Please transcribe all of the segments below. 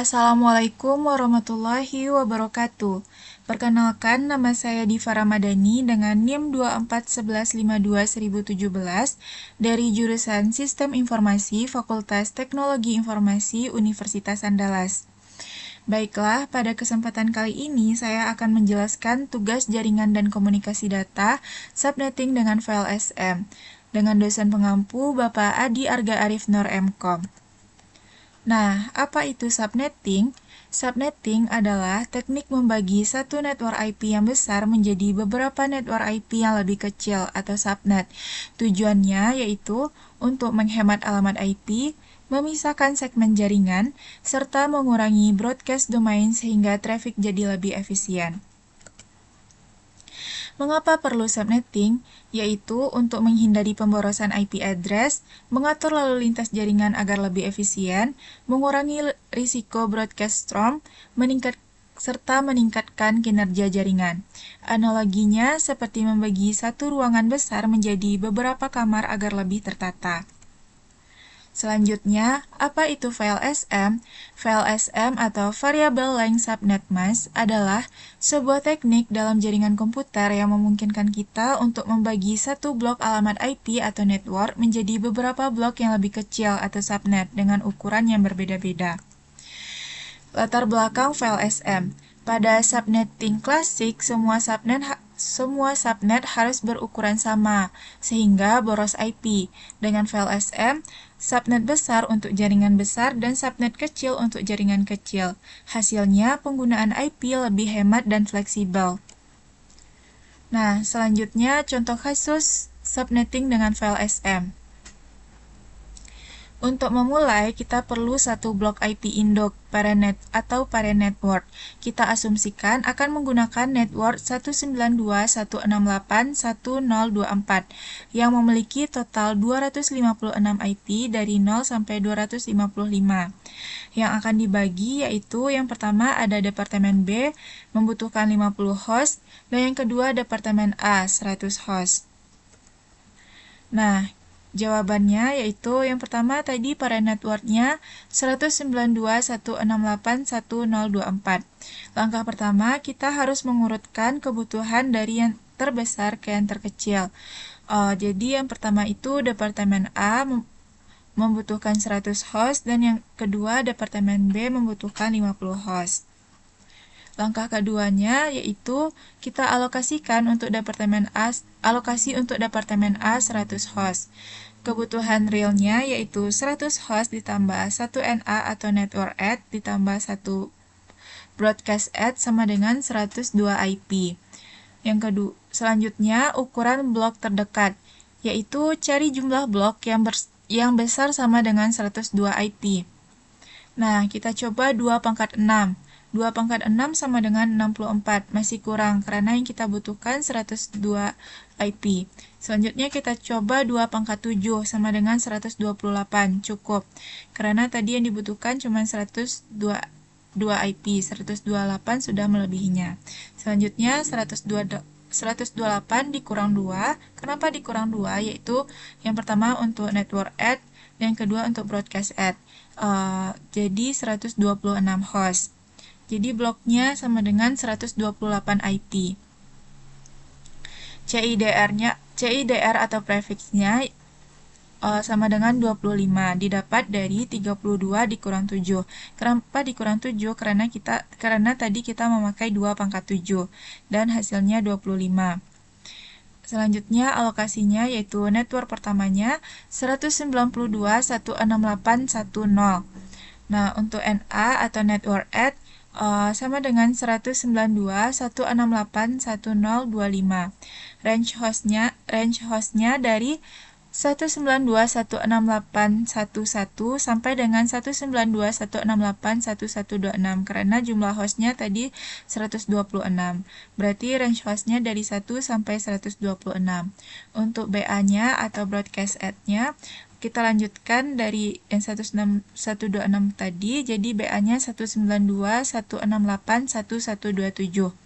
Assalamualaikum warahmatullahi wabarakatuh. Perkenalkan, nama saya Diva Ramadhani dengan NIM 2411521017 dari jurusan Sistem Informasi Fakultas Teknologi Informasi Universitas Andalas. Baiklah, pada kesempatan kali ini saya akan menjelaskan tugas jaringan dan komunikasi data subnetting dengan file SM dengan dosen pengampu Bapak Adi Arga Arif Nur MKom. Nah, apa itu subnetting? Subnetting adalah teknik membagi satu network IP yang besar menjadi beberapa network IP yang lebih kecil atau subnet. Tujuannya yaitu untuk menghemat alamat IP, memisahkan segmen jaringan, serta mengurangi broadcast domain sehingga traffic jadi lebih efisien. Mengapa perlu subnetting? Yaitu untuk menghindari pemborosan IP address, mengatur lalu lintas jaringan agar lebih efisien, mengurangi risiko broadcast storm, serta meningkatkan kinerja jaringan. Analoginya seperti membagi satu ruangan besar menjadi beberapa kamar agar lebih tertata. Selanjutnya, apa itu file SM? File SM atau Variable Length Subnet Mask adalah sebuah teknik dalam jaringan komputer yang memungkinkan kita untuk membagi satu blok alamat IP atau network menjadi beberapa blok yang lebih kecil atau subnet dengan ukuran yang berbeda-beda. Latar belakang file SM. Pada subnetting klasik, semua subnet harus berukuran sama, sehingga boros IP. Dengan file SM, subnet besar untuk jaringan besar dan subnet kecil untuk jaringan kecil. Hasilnya, penggunaan IP lebih hemat dan fleksibel. Nah, selanjutnya contoh kasus subnetting dengan file SM. Untuk memulai, kita perlu satu blok IP induk parenet atau parent network. Kita asumsikan akan menggunakan network 192.168.1024 yang memiliki total 256 IP dari 0 sampai 255. Yang akan dibagi yaitu yang pertama ada Departemen B membutuhkan 50 host dan yang kedua Departemen A 100 host. Nah, jawabannya yaitu yang pertama tadi parent networknya 192.168.1024. Langkah pertama kita harus mengurutkan kebutuhan dari yang terbesar ke yang terkecil. Jadi yang pertama itu Departemen A membutuhkan 100 host dan yang kedua Departemen B membutuhkan 50 host. Langkah keduanya yaitu kita alokasi untuk Departemen A 100 host. Kebutuhan realnya yaitu 100 host ditambah 1 NA atau network add ditambah 1 broadcast add sama dengan 102 IP. Selanjutnya ukuran blok terdekat, yaitu cari jumlah blok yang besar sama dengan 102 IP. Nah, kita coba 2/6. 2/6 sama dengan 64, masih kurang karena yang kita butuhkan 102 IP. Selanjutnya kita coba 2/7 sama dengan 128, cukup. Karena tadi yang dibutuhkan cuma 102 IP, 128 sudah melebihinya. Selanjutnya 128 dikurang 2. Kenapa dikurang 2? Yaitu yang pertama untuk network add, dan yang kedua untuk broadcast add. Jadi 126 host. Jadi bloknya sama dengan 128 IP. CIDR atau prefixnya sama dengan 25, didapat dari 32 dikurang 7. Kenapa dikurang 7? Karena tadi kita memakai 2/7 dan hasilnya 25. Selanjutnya alokasinya yaitu network pertamanya 192.168.10. Nah, untuk NA atau network add sama dengan 192.168.1025. Range hostnya dari 192.168.11 sampai dengan 192.168.1126 karena jumlah hostnya tadi 126. Berarti range hostnya dari 1 sampai 126. Untuk BA-nya atau broadcast add-nya kita lanjutkan dari yang 126 tadi, jadi BA-nya 192.168.1127.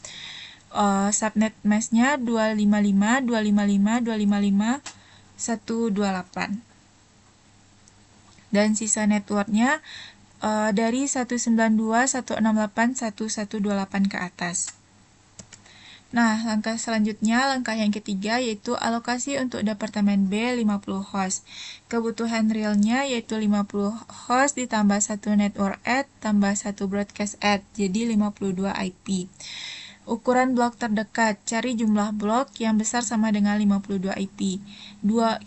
Subnet mask-nya 255.255.255.128. Dan sisa networknya dari 192, 168, 1128 ke atas. Nah, langkah selanjutnya, langkah yang ketiga yaitu alokasi untuk Departemen B 50 host. Kebutuhan realnya yaitu 50 host ditambah 1 network add tambah 1 broadcast add, jadi 52 IP. Ukuran blok terdekat, cari jumlah blok yang besar sama dengan 52 IP.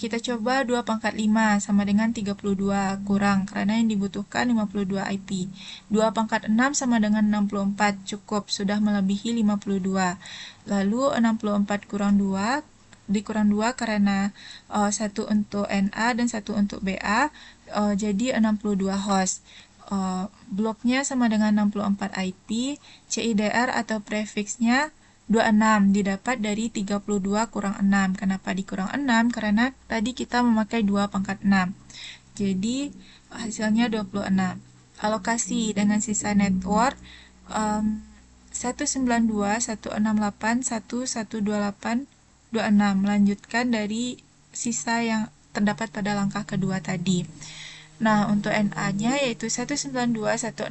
Kita coba 2 pangkat 5 sama dengan 32, kurang karena yang dibutuhkan 52 IP. 2 pangkat 6 sama dengan 64, cukup, sudah melebihi 52. Lalu 64 kurang 2, dikurang 2 karena 1 untuk NA dan 1 untuk BA, jadi 62 host. Bloknya sama dengan 64 IP, CIDR atau prefixnya 26 didapat dari 32 kurang 6. Kenapa dikurang 6? Karena tadi kita memakai 2 pangkat 6. Jadi hasilnya 26. Alokasi dengan sisa network 192, 168, 1128, 26. Melanjutkan dari sisa yang terdapat pada langkah kedua tadi. Nah, untuk NA-nya yaitu 192, 168,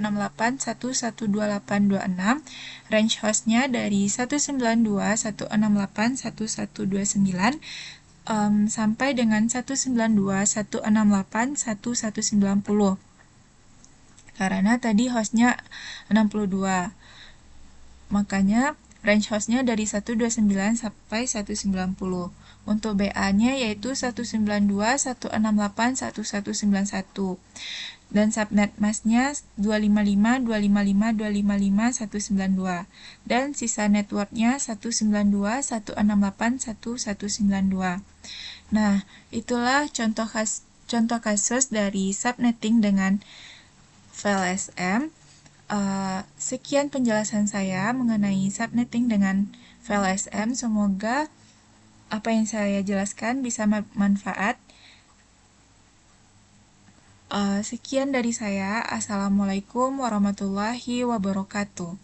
1128, 26. Range host-nya dari 192, 168, 1129 sampai dengan 192, 168, 1190. Karena tadi host-nya 62. Makanya range host-nya dari 129 sampai 190. Untuk BA-nya yaitu 192, 168, 1191. Dan subnet mask-nya 255, 255, 255, 192. Dan sisa network-nya 192, 168, 1192. Nah, itulah contoh kasus dari subnetting dengan VLSM. Sekian penjelasan saya mengenai subnetting dengan VLSM. Semoga apa yang saya jelaskan bisa bermanfaat. Sekian dari saya. Assalamualaikum warahmatullahi wabarakatuh.